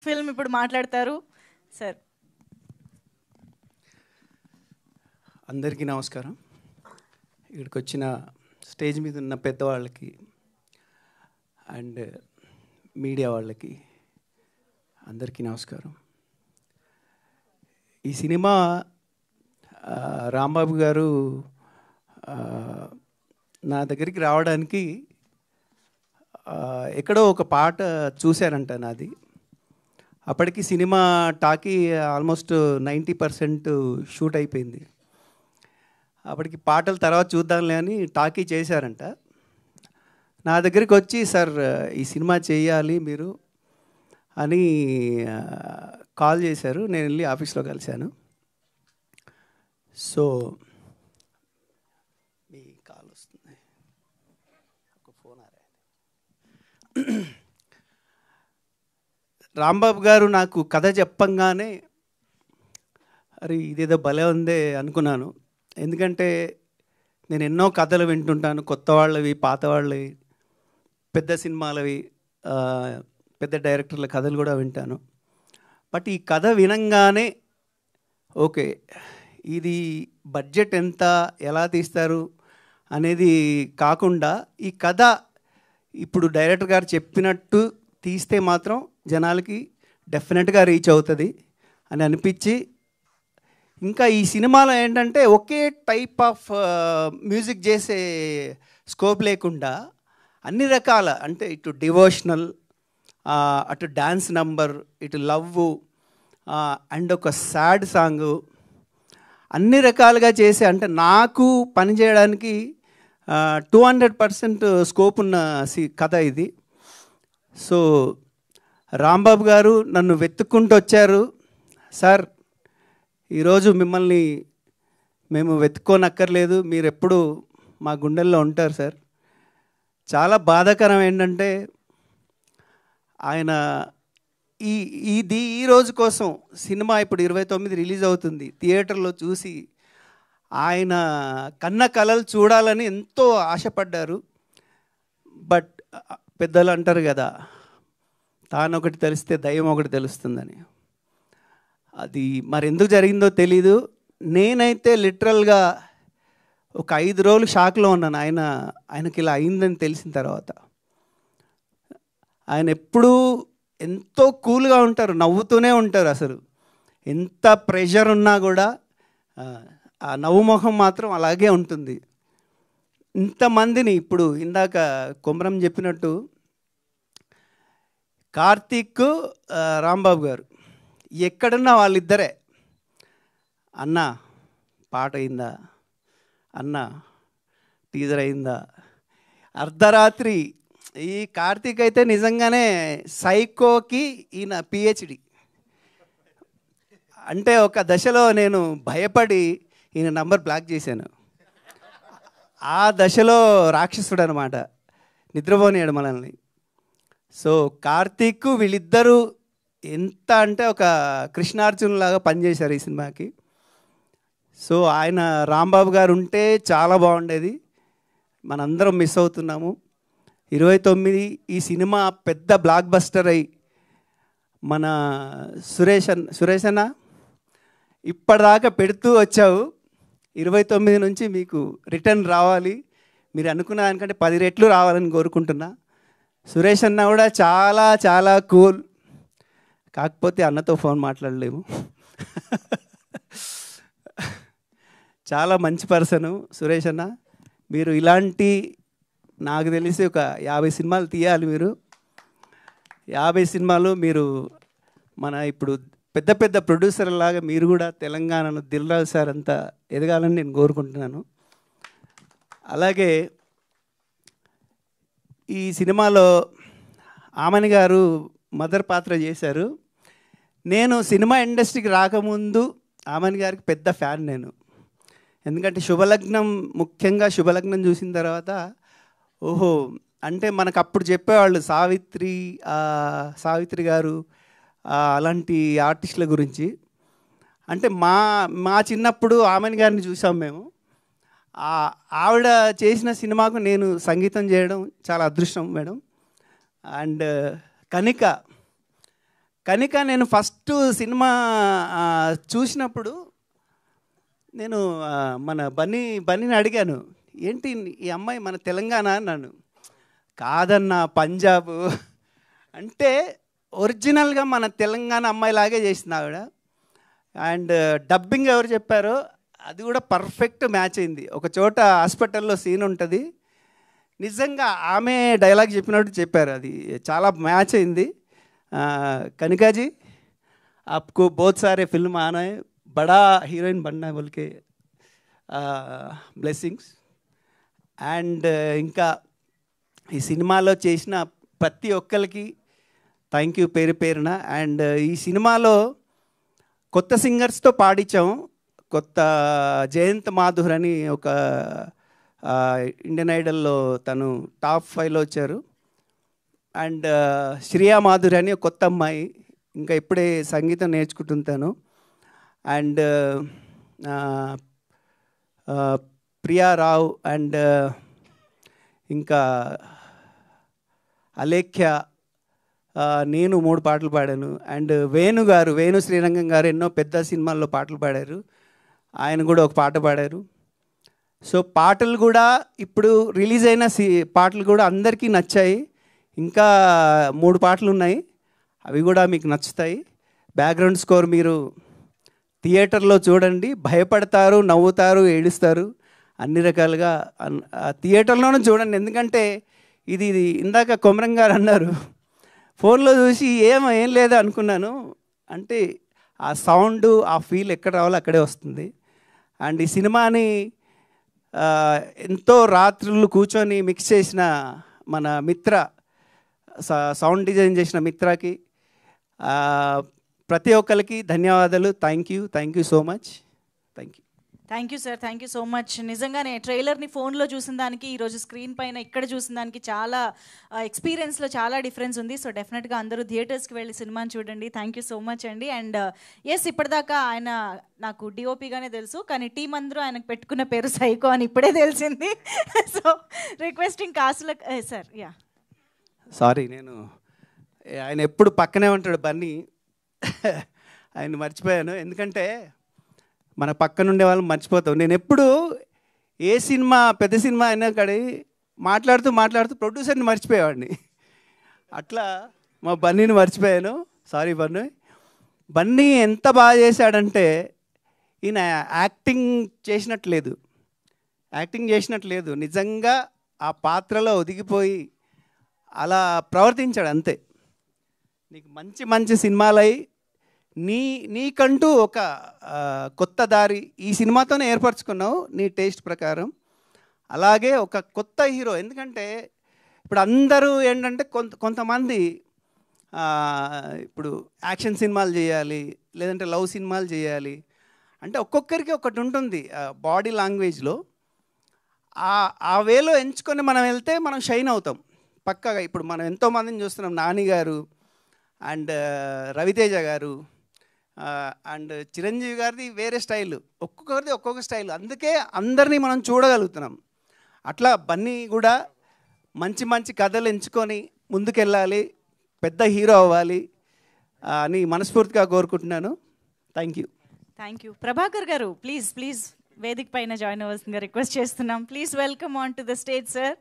Film ఇప్పుడు మాట్లాడతారు sir. అందరికీ నమస్కారం. ఇక్కడికి వచ్చిన స్టేజ్ మీద ఉన్న పెద్దవాళ్ళకి అండ్ మీడియా వాళ్ళకి అందరికీ నమస్కారం. ఈ సినిమా రాంబాబు గారు నా దగ్గరికి రావడానికి ఎక్కడో ఒక పాట చూశారంట నాది. అప్పటికి సినిమా టాకీ ఆల్మోస్ట్ 90% షూట్ అయిపోయింది. అప్పటికి పాటల తర్వాత చూద్దాంలే అని టాకీ చేశారంట. నా దగ్గరికి వచ్చి సార్ ఈ సినిమా చేయాలి మీరు అని కాల్ చేశారు. నేను వెళ్ళి ఆఫీస్లో కలిశాను. సో మీ కాల్ వస్తుంది, ఒక ఫోన్ రాంబాబు గారు నాకు కథ చెప్పంగానే అరే ఇదేదో భలే ఉందే అనుకున్నాను. ఎందుకంటే నేను ఎన్నో కథలు వింటుంటాను, కొత్త వాళ్ళవి, పాత వాళ్ళవి, పెద్ద సినిమాలవి, పెద్ద డైరెక్టర్ల కథలు కూడా వింటాను. బట్ ఈ కథ వినంగానే ఓకే ఇది బడ్జెట్ ఎంత, ఎలా తీస్తారు అనేది కాకుండా ఈ కథ ఇప్పుడు డైరెక్టర్ గారు చెప్పినట్టు తీస్తే మాత్రం జనాలకి డెఫినెట్గా రీచ్ అవుతుంది అని అనిపించి, ఇంకా ఈ సినిమాలో ఏంటంటే ఒకే టైప్ ఆఫ్ మ్యూజిక్ చేసే స్కోప్ లేకుండా అన్ని రకాల, అంటే ఇటు డివోషనల్, అటు డ్యాన్స్ నంబర్, ఇటు లవ్ అండ్ ఒక సాడ్ సాంగ్, అన్ని రకాలుగా చేసే, అంటే నాకు పని చేయడానికి 200% స్కోప్ ఉన్న కథ ఇది. సో రాంబాబు గారు నన్ను వెతుక్కుంటూ వచ్చారు. సార్ ఈరోజు మిమ్మల్ని మేము వెతుక్కోనక్కర్లేదు, మీరు ఎప్పుడు మా గుండెల్లో ఉంటారు సార్. చాలా బాధాకరం ఏంటంటే ఆయన ఈ రోజు కోసం సినిమా ఇప్పుడు 29 రిలీజ్ అవుతుంది, థియేటర్లో చూసి ఆయన కన్న కలలు చూడాలని ఎంతో ఆశపడ్డారు. బట్ పెద్దలు అంటారు కదా, తానొకటి తెలిస్తే దయ్యం ఒకటి తెలుస్తుందని. అది మరి ఎందుకు జరిగిందో తెలీదు. నేనైతే లిటరల్గా ఒక 5 రోజులు షాక్లో ఉన్నాను ఆయనకి ఇలా అయిందని తెలిసిన తర్వాత. ఆయన ఎప్పుడూ ఎంతో కూల్గా ఉంటారు, నవ్వుతూనే ఉంటారు. అసలు ఎంత ప్రెషర్ ఉన్నా కూడా ఆ నవ్వు మొహం మాత్రం అలాగే ఉంటుంది. ఇంతమందిని ఇప్పుడు ఇందాక కొమరం చెప్పినట్టు కార్తీక్, రాంబాబు గారు ఎక్కడున్నా వాళ్ళిద్దరే, అన్న పాట అయిందా, అన్న టీజర్ అయిందా, అర్ధరాత్రి. ఈ కార్తీక్ అయితే నిజంగానే సైకోకి ఈయన పిహెచ్డి. అంటే ఒక దశలో నేను భయపడి ఈయన నంబర్ బ్లాక్ చేశాను. ఆ దశలో రాక్షసుడు అనమాట, నిద్రపోనియాడు మనల్ని. సో కార్తీక్ వీళ్ళిద్దరూ ఎంత అంటే ఒక కృష్ణార్జునులాగా పనిచేశారు ఈ సినిమాకి. సో ఆయన రాంబాబు గారు ఉంటే చాలా బాగుండేది. మనందరం మిస్ అవుతున్నాము. 29 ఈ సినిమా పెద్ద బ్లాక్ బస్టర్ అయ్యి మన సురేష్ అన్న ఇప్పటిదాకా పెడుతూ వచ్చావు. 29 నుంచి మీకు రిటర్న్ రావాలి, మీరు అనుకున్న దానికంటే 10 రెట్లు రావాలని కోరుకుంటున్నా. సురేష్ అన్న కూడా చాలా చాలా కూల్, కాకపోతే అన్నతో ఫోన్ మాట్లాడలేము. చాలా మంచి పర్సను సురేష్ అన్న. మీరు ఇలాంటి నాకు తెలిసి ఒక 50 సినిమాలు తీయాలి మీరు. 50 సినిమాలు మీరు మన ఇప్పుడు పెద్ద పెద్ద ప్రొడ్యూసర్లాగా మీరు కూడా తెలంగాణలో దిల్ రాజు సార్ అంతా ఎదగాలని నేను కోరుకుంటున్నాను. అలాగే ఈ సినిమాలో ఆమని గారు మదర్ పాత్ర చేశారు. నేను సినిమా ఇండస్ట్రీకి రాకముందు ఆమని గారికి పెద్ద ఫ్యాన్ నేను. ఎందుకంటే శుభలగ్నం, ముఖ్యంగా శుభలగ్నం చూసిన తర్వాత ఓహో, అంటే మనకు అప్పుడు చెప్పేవాళ్ళు సావిత్రి గారు అలాంటి ఆర్టిస్టుల గురించి. అంటే మా చిన్నప్పుడు ఆమెని గారిని చూసాం మేము. ఆవిడ చేసిన సినిమాకు నేను సంగీతం చేయడం చాలా అదృష్టం మేడం. అండ్ కనిక కనుక నేను ఫస్ట్ సినిమా చూసినప్పుడు నేను మన బన్నీని అడిగాను, ఏంటి ఈ అమ్మాయి మన తెలంగాణ అన్నాను. కాదన్నా పంజాబ్ అంటే ఒరిజినల్గా మన తెలంగాణ అమ్మాయిలాగే చేసింది ఆవిడ. అండ్ డబ్బింగ్ ఎవరు చెప్పారో అది కూడా పర్ఫెక్ట్ మ్యాచ్ అయింది. ఒక చోట హాస్పిటల్లో సీన్ ఉంటుంది, నిజంగా ఆమె డైలాగ్ చెప్పినట్టు చెప్పారు, అది చాలా మ్యాచ్ అయింది. కనికాజీ आपको बहुत सारे फिल्म आना है, बड़ा हीरोइन बनना है बोल के బ్లెస్సింగ్స్. అండ్ ఇంకా ఈ సినిమాలో చేసిన ప్రతి ఒక్కరికి థ్యాంక్ యూ పేరు పేరున. అండ్ ఈ సినిమాలో కొత్త సింగర్స్తో పాడించాము. కొత్త జయంత్ మాధుర్ అని ఒక ఇండియన్ ఐడల్లో తను టాప్ 5లో వచ్చారు. అండ్ శ్రియా మాధురి అని ఒక కొత్త అమ్మాయి, ఇంకా ఇప్పుడే సంగీతం నేర్చుకుంటుంటాను. అండ్ ప్రియా రావ్ అండ్ ఇంకా అలేఖ్య, నేను 3 పాటలు పాడాను. అండ్ వేణు శ్రీరంగం గారు ఎన్నో పెద్ద సినిమాల్లో పాటలు పాడారు, ఆయన కూడా ఒక పాట పాడారు. సో పాటలు కూడా ఇప్పుడు రిలీజ్ అయిన పాటలు కూడా అందరికీ నచ్చాయి. ఇంకా 3 పాటలు ఉన్నాయి, అవి కూడా మీకు నచ్చుతాయి. బ్యాక్గ్రౌండ్ స్కోర్ మీరు థియేటర్లో చూడండి, భయపడతారు, నవ్వుతారు, ఏడుస్తారు, అన్ని రకాలుగా థియేటర్లోనూ చూడండి. ఎందుకంటే ఇది ఇందాక కొమరం గారు అన్నారు, ఫోన్లో చూసి ఏం లేదు అనుకున్నాను, అంటే ఆ సౌండ్ ఆ ఫీల్ ఎక్కడ రావాలో అక్కడే వస్తుంది. అండ్ ఈ సినిమాని ఎంతో రాత్రులు కూర్చొని మిక్స్ చేసిన మన మిత్ర, సౌండ్ డిజైన్ చేసిన మిత్రకి ప్రతి ఒక్కరికి ధన్యవాదాలు. Thank you so much. Thank you sir, thank you so much. నిజంగానే ట్రైలర్ని ఫోన్లో చూసిన దానికి ఈరోజు స్క్రీన్ పైన ఇక్కడ చూసిన దానికి చాలా ఎక్స్పీరియన్స్లో చాలా డిఫరెన్స్ ఉంది. సో డెఫినెట్గా అందరూ థియేటర్స్కి వెళ్ళి సినిమాని చూడండి. థ్యాంక్ యూ సో మచ్ అండి. అండ్ ఎస్, ఇప్పటిదాకా ఆయన నాకు డిఓపిగానే తెలుసు, కానీ టీం అందరూ ఆయనకు పెట్టుకున్న పేరు సైకో అని ఇప్పుడే తెలిసింది. సో రిక్వెస్టింగ్ కాసుల సార్. యా సారీ, నేను ఆయన ఎప్పుడు పక్కనే ఉంటాడు బన్నీ, ఆయన మర్చిపోయాను. ఎందుకంటే మన పక్కన ఉండే వాళ్ళని మర్చిపోతాం. నేను ఎప్పుడు ఏ సినిమా పెద్ద సినిమా అయినా కాడి మాట్లాడుతూ ప్రొడ్యూసర్ని మర్చిపోయేవాడిని. అట్లా మా బన్నీని మర్చిపోయాను, సారీ బన్నీ ఎంత బాగా చేశాడంటే, ఈయన యాక్టింగ్ చేసినట్లేదు, నిజంగా ఆ పాత్రలో ఒదిగిపోయి అలా ప్రవర్తించాడు అంతే. నీకు మంచి సినిమాలై నీకంటూ ఒక కొత్త దారి ఈ సినిమాతోనే ఏర్పరచుకున్నావు నీ టేస్ట్ ప్రకారం. అలాగే ఒక కొత్త హీరో, ఎందుకంటే ఇప్పుడు అందరూ ఏంటంటే కొంతమంది ఇప్పుడు యాక్షన్ సినిమాలు చేయాలి, లేదంటే లవ్ సినిమాలు చేయాలి అంటే ఒక్కొక్కరికి ఒకటి ఉంటుంది బాడీ లాంగ్వేజ్లో. ఆ వేలో ఎంచుకొని మనం వెళ్తే మనం షైన్ అవుతాం పక్కాగా. ఇప్పుడు మనం ఎంతోమందిని చూస్తున్నాం, నాని గారు అండ్ రవితేజ గారు అండ్ చిరంజీవి గారిది వేరే స్టైల్, ఒక్కొక్కరిది ఒక్కొక్క స్టైల్, అందుకే అందరినీ మనం చూడగలుగుతున్నాం. అట్లా బన్నీ కూడా మంచి కథలు ఎంచుకొని ముందుకెళ్ళాలి, పెద్ద హీరో అవ్వాలి అని మనస్ఫూర్తిగా కోరుకుంటున్నాను. Thank you. ప్రభాకర్ గారు ప్లీజ్ వేదిక పైన జాయిన్ అవ్వాల్సిందిగా రిక్వెస్ట్ చేస్తున్నాం. Please welcome on to the stage sir.